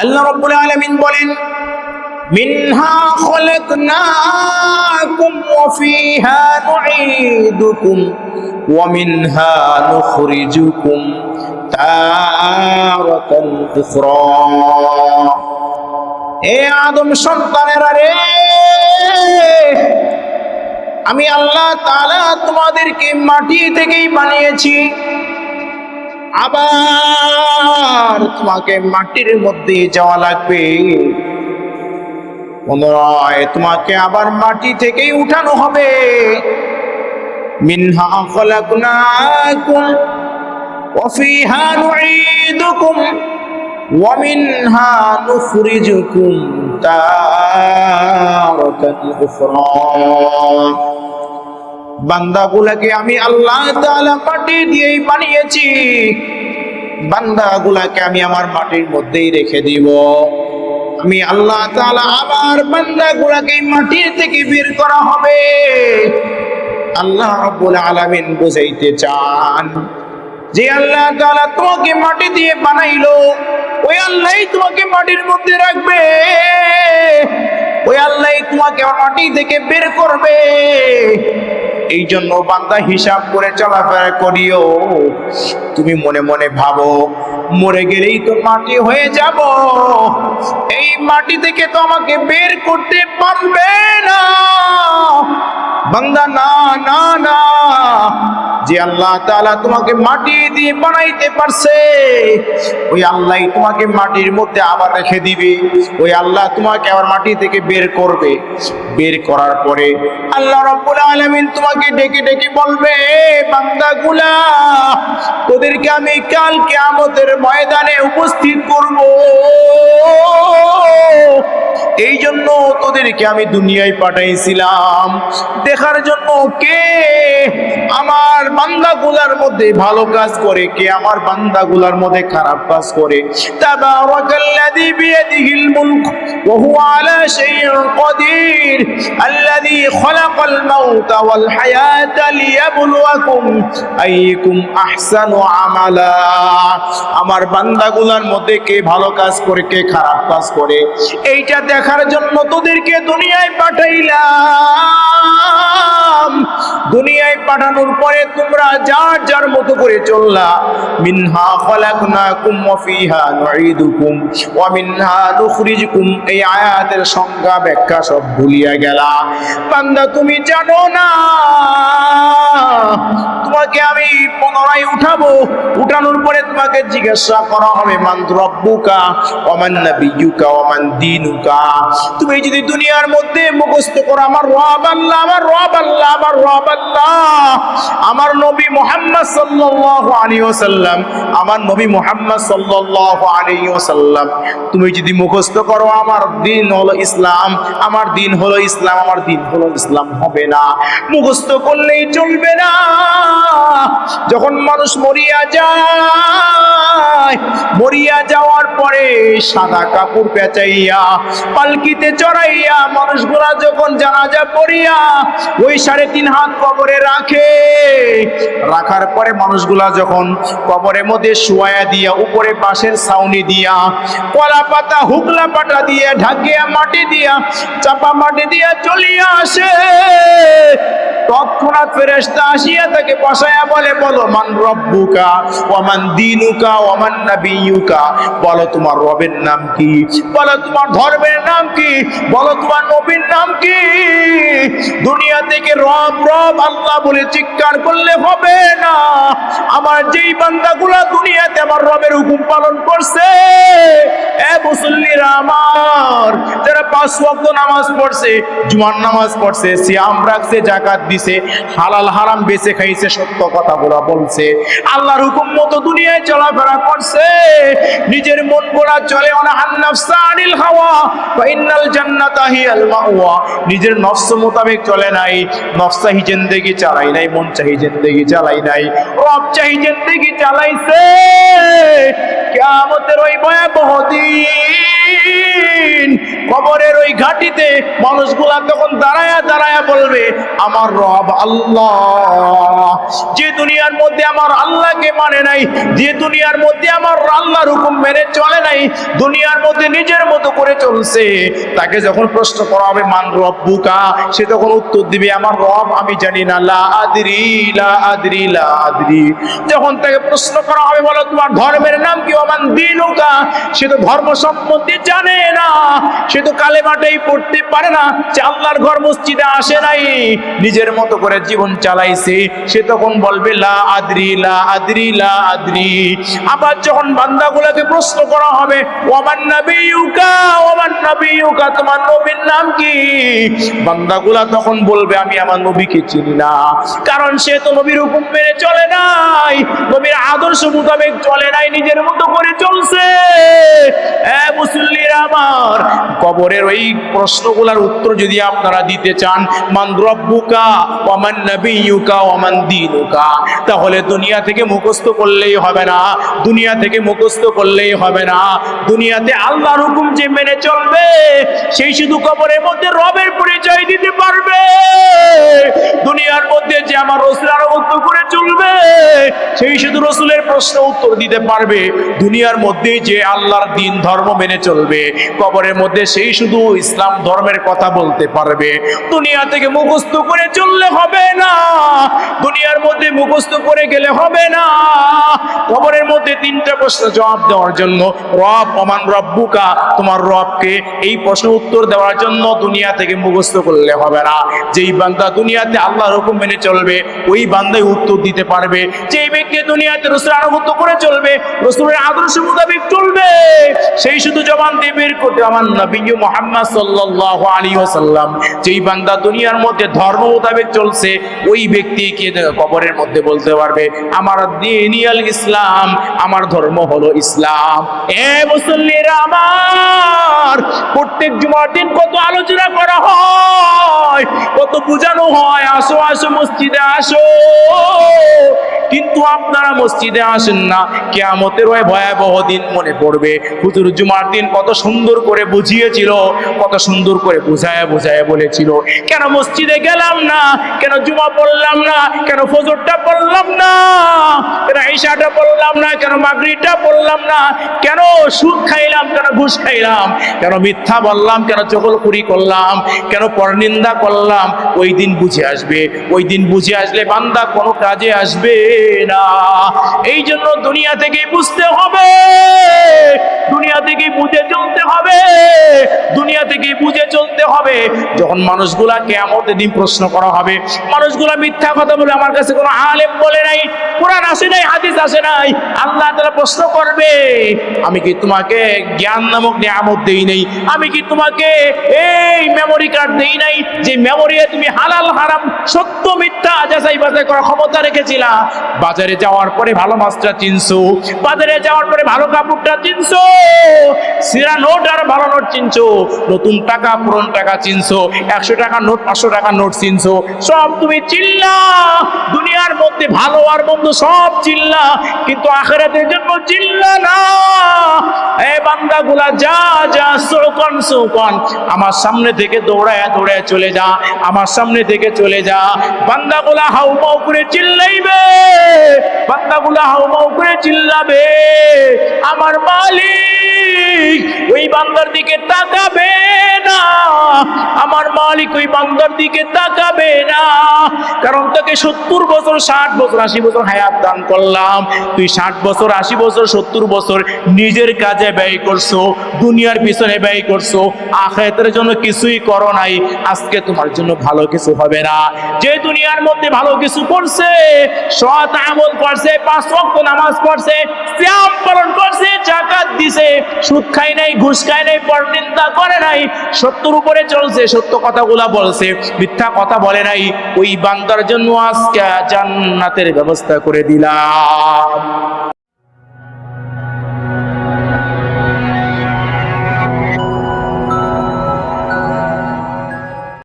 আল্লাহ রাব্বুল আলামিন বলেন, মিনহা খলাকনাকুম ওয়া ফিহা নুঈদুকুম ওয়া মিনহা নুখরিজুকুম তারাতান উখরা। এ আদম সন্তানেরা রে, আমি আল্লাহ তাআলা তোমাদেরকে মাটি থেকেই বানিয়েছি, আবার তোমাকে মাটির মধ্যে যাওয়া লাগবে, পুনরায় তোমাকে আবার মাটি থেকেই উঠানো হবে। মিনহা খলাকনাকুম ওয়া ফিহা নুঈদুকুম ওয়া মিনহা নুখরিজুকুম তারাতান উখরা। বান্দাগুলাকে আমি আল্লাহ তাআলা মাটি দিয়েই বানিয়েছি, বান্দাগুলাকে আমি আমার মাটির মধ্যেই রেখে দিব। আমি আল্লাহ তাআলা আবার বান্দাগুলাকে মাটির থেকে বের করা হবে। আল্লাহ রাব্বুল আলামিন বুঝাইতে চান যে আল্লাহ তাআলা তোমাকে মাটি দিয়ে বানাইলো, ওই আল্লাহই তোমাকে মাটির মধ্যে রাখবে, ওই আল্লাহই তোমাকে মাটি থেকে বের করবে। এই জন্য বান্দা হিসাব করে চলাফেরা করিও। তুমি মনে মনে ভাবো মরে গেলেই তো মাটি হয়ে যাব, এই মাটি থেকে তো আমাকে বের করতে পারবে না। বান্দা না না না, যে আল্লাহ তাআলা তোমাকে মাটি দিয়ে বানাইতে পারছে, ওই আল্লাহই তোমাকে মাটির মধ্যে আবার রেখে দিবে। ওই আল্লাহ তোমাকে আবার মাটি থেকে বের করবে। বের করার পরে আল্লাহ রাব্বুল আলামিন তোমাকে ডেকে ডেকে বলবে, বান্দাগুলা, তোদেরকে আমি কাল কিয়ামতের ময়দানে উপস্থিত করব। এই জন্য তোদেরকে আমি দুনিয়ায় পাঠাইছিলাম দেখার জন্য কে আমার বান্দাগুলার মধ্যে ভালো কাজ করে, কে আমার বান্দাগুলার মধ্যে খারাপ কাজ করে। তাবারাকাল্লাযী বিয়াদিহিল মুলক ওয়া হুয়া আলা শাইইন কাদির আল্লাযী খালাকাল মাউতা ওয়াল হায়াতা লিয়াবলুয়াকুম আইয়ুকুম আহসানু আমালা। আমার বান্দাগুলার মধ্যে কে ভালো কাজ করে, কে খারাপ কাজ করে, এইটা দেখার জন্য তোদেরকে দুনিয়ায় পাঠাইলাম। দুনিয়ায় পাঠানোর পরে তোমরা যার যার মতো করে চললা। মিনহা খলাকনাকুম ওয়া ফিহা নুঈদুকুম ওয়া মিনহা নুখরিজুকুম। এই আয়াতের সংজ্ঞা ব্যাখ্যা সব ভুলিয়া গেলা। বান্দা তুমি জানো না তোমাকে আমি পুনরায় উঠাবো, উঠানোর পরে তোমাকে জিজ্ঞাসা করা হবে, মান রাব্বুকা ওয়া মান নাবিয়্যুকা ওয়া মান দীনুকা। তুমি যদি দুনিয়ার মধ্যে মুখস্থ করো আমার রব আল্লাহ, আমার রব আল্লাহ, আমার রব আল্লাহ, আমার নবী মুহাম্মদ সাল্লাল্লাহু আলাইহি ওয়াসাল্লাম, আমার নবী মুহাম্মদ সাল্লাল্লাহু আলাইহি ওয়াসাল্লাম, তুমি যদি মুখস্থ করো আমার দিন হলো ইসলাম, আমার দিন হলো ইসলাম, আমার দিন হলো ইসলাম, হবে না। মুখস্থ করলেই চলবে না। যখন মানুষ মরিয়া যায়, মরিয়া যাওয়ার পরে সাদা কাপড় পেঁচাইয়া পালকিতে চড়াইয়া মানুষগুলা যখন জানাজা পড়িয়া ওই 3.5 হাত কবরে রাখে, রাখার পরে মানুষগুলা যখন কবরের মধ্যে শুয়ায়া দিয়া উপরে বাঁশের ছাউনি দিয়া কলা পাতা হুগলা পাতা দিয়ে ঢাকিয়া মাটি দিয়া চাপা মাটি দিয়া চলিয়া আসে, তৎক্ষণাৎ ফেরেশতা আসিয়া তাকে বসায়া বলে, বলো মান রব্বুকা ওয়া মান দীনুকা ওয়া মান নাবিয়্যুকা। বলো তোমার রবের নাম কি, বলো তোমার ধর্মের নাম কি, বলো তোমার নবীর নাম কি। দুনিয়া থেকে রব রব আল্লাহ বলে চিৎকার করলে হবে না। আমার যেই বান্দাগুলা দুনিয়াতে আমার রবের হুকুম পালন করছে, এ মুসল্লিরা আমার, যারা 5 ওয়াক্ত নামাজ পড়ছে, জুমার নামাজ পড়ছে, সিয়াম রাখছে, যাকাত দিছে, হালাল হারাম বেঁচে খাইছে, সত্য কথাগুলো বলছে, আল্লাহর হুকুম মতো দুনিয়ায় চলাফেরা করছে, নিজের মন গড়া চলে না, হান্নাফসা আনিল হাওয়া ওয়া ইন্নাল জান্নাতা হিয়াল মাওয়া। নিজের নফস মোতাবেক চলে নাই, নফসাহি জিন্দেগি চালাই নাই, মন চাহি জিন্দেগি চালাই নাই, রব চাহি জিন্দেগি চালাইছে। কিয়ামতের ওই ভয়াবহ দিন কবরের ওই ঘাটিতে মানুষগুলা তখন দাঁড়ায়া দাঁড়ায়া বলবে আমার রব আল্লাহ। যে দুনিয়ার মধ্যে আমার আল্লাহকে মানে নাই, যে দুনিয়ার মধ্যে আমার আল্লাহর হুকুম মেনে চলে নাই, দুনিয়ার মধ্যে নিজের মতো করে চলছে, তাকে যখন প্রশ্ন করা হবে মান রব্বুকা, সে তখন উত্তর দিবে আমার রব আমি জানি না, লা আদরি লা আদরি লা আদরি। যখন তাকে প্রশ্ন করা হবে বলো তোমার ধর্মের নাম কি, ওমান দীনুকা, সে তো ধর্ম সম্বন্ধে জানে না, সে তো কালেমাটাই পড়তে পারে না, সে আল্লাহর ঘর মসজিদে আসে নাই, নিজের মতো করে জীবন চালাইছে, সে তখন বলবে লা আদরি লা আদরি লা আদরি। আবার যখন বান্দাগুলোকে প্রশ্ন করা হবে ওমান নবিয়ুকা ওমান নবিয়ুকা, তোমার নবীর নাম কি, বান্দাগুলা তখন বলবে আমি আমার নবীকে চিনি না, কারণ সে তো নবীর হুকুম মেনে চলে নাই, নবীর আদর্শ মোতাবেক চলে নাই, নিজের মতো করে চলছে। মুসল্লিরা আমার, কবরের ওই প্রশ্নগুলোর উত্তর যদি আপনারা দিতে চান মান রব্বুকা ওয়া মান নাবিয়ুকা ওয়া মান দীনুকা, তাহলে দুনিয়া থেকে মুখস্থ করলেই হবে না, দুনিয়া থেকে মুখস্থ করলেই হবে না, দুনিয়াতে আল্লাহর হুকুম যে মেনে চলবে সেই শুধু কবরের মধ্যে রবের পরিচয় দিতে পারবে। দুনিয়ার মধ্যে যে আমার রাসূলের আনুগত্য করে চলবে সেই শুধু রাসূলের প্রশ্ন উত্তর দিতে পারবে। দুনিয়ার মধ্যে যে আল্লাহর দ্বীন ধর্ম মেনে চলবে কবরের মধ্যে সেই শুধু ইসলাম ধর্মের কথা বলতে পারবে। দুনিয়া থেকে মুখস্থ করে চললে হবে না, দুনিয়ার মধ্যে মুখস্থ করে গেলে হবে না, কবরের মধ্যে তিনটা প্রশ্ন জবাব দেওয়ার জন্য রব ওমান রব্বুকা, তোমার রবকে, এই প্রশ্ন উত্তর দেওয়ার জন্য দুনিয়া থেকে মুখস্থ করলে হবে না। যেই বান্দা দুনিয়াতে আল্লাহর হুকুম মেনে চলবে ওই বান্দাই উত্তর দিতে পারবে। যেই ব্যক্তি দুনিয়াতে রাসূলের আনুগত্য করে চলবে, রাসূলের আদর্শ মোতাবেক চলবে, সেই শুধু জবান দিয়ে বের করতে আমার নবী মুহাম্মদ সাল্লাল্লাহু আলাইহি ওয়াসাল্লাম। যেই বান্দা দুনিয়ার মধ্যে ধর্ম মোতাবেক চলছে ওই ব্যক্তিকে কবরের মধ্যে বলতে পারবে আমার দীনিয়াল ইসলাম, আমার ধর্ম হলো ইসলাম। মুসল্লিরা আমার, প্রত্যেক জুমার দিন কত আলোচনা করা হয়, কত বোঝানো হয় আসো আসো মসজিদে আসো, কিন্তু আপনারা মসজিদে আসেন না। কিয়ামতের ওই ভয়াবহ দিন মনে পড়বে, হুজুর জুমার দিন কত সুন্দর করে বুঝিয়েছিল, কত সুন্দর করে বুঝায় বুঝায় বলেছিল, কেন মসজিদে গেলাম না, কেন জুমা পড়লাম না, কেন ফজরটা পড়লাম না, কেন ইশাটা পড়লাম না, কেন মাগরিবটা পড়লাম না, কেন সুদ খাইলাম, কেন ঘুষ খাইলাম, কেন মিথ্যা বললাম, কেন চগলখুরি করলাম, কেন পরনিন্দা করলাম। ওই দিন বুঝে আসবে, ওই দিন বুঝে আসলে বান্দা কোনো কাজে আসবে না। এই জন্য দুনিয়া থেকেই বুঝতে হবে, দুনিয়া থেকেই বুঝে চলতে হবে, দুনিয়া থেকেই বুঝে চলতে হবে। যখন মানুষগুলা কিয়ামতের দিন প্রশ্ন করা হবে, মানুষগুলা মিথ্যা কথা বলে আমার কাছে কোনো আলেম বলে নাই, কোরআন আসে নাই, হাদিস আসে নাই, আল্লাহ তাআলা প্রশ্ন করবে আমি কি তোমাকে জ্ঞান নামক নিয়ামত দেই নাই, আমি কি তোমাকে এই মেমোরি কার্ড দেই নাই যে মেমোরি তুমি হালাল হারাম সত্য মিথ্যা যাচাই বাছাই করার ক্ষমতা রেখেছিলা। বাজারে যাওয়ার পরে ভালো মাছটা চিনছো, বাজারে যাওয়ার পরে ভালো কাপড়টা চিনছো, সিরা নোট আর ভালো নোট চিনছো, নতুন টাকা পুরনো টাকা চিনছো, 100 টাকা নোট 500 টাকা নোট চিনছো, সব তুমি চিনলা। দুনিয়ার মধ্যে ভালো আর মন্দ সব চিনলা, কিন্তু আখিরাতের জন্য চিনলা না। এই বান্দাগুলা যা যা সুকন সুকন, আমার সামনে থেকে দৌড়ায় দৌড়ায় চলে যা, আমার সামনে থেকে চলে যা। বান্দাগুলা হাউমাউ করে চিল্লাইবে, বান্দাগুলা হাউমাউ করে চিল্লাবে আমার মালিক ওই বান্দার দিকে তাকাবে না, আমার মালিক ওই বান্দার দিকে তাকাবে না, কারণ তাকে 70 বছর 60 বছর 80 বছর হায়াত দান করলাম। তুই 60 বছর 80 বছর 70 বছর নিজের কাজে ব্যয় করছো, দুনিয়ার পিছনে ব্যয় করছো, আখিরাতের জন্য কিছুই করো নাই। আজকে তোমার জন্য ভালো কিছু হবে না। যে দুনিয়ার মধ্যে ভালো কিছু করছে, সৎ আমল করছে, 5 ওয়াক্ত নামাজ পড়ছে, সিয়াম পালন করছে, যাকাত দিছে, সুদ খায় নাই, ঘুষ খায় নাই, পরনিন্দা করে নাই, সত্যের উপরে চলছে, সত্য কথাগুলা বলছে, মিথ্যা কথা বলে নাই, ওই বান্দার জন্য আজকে জান্নাতের ব্যবস্থা করে দিলাম।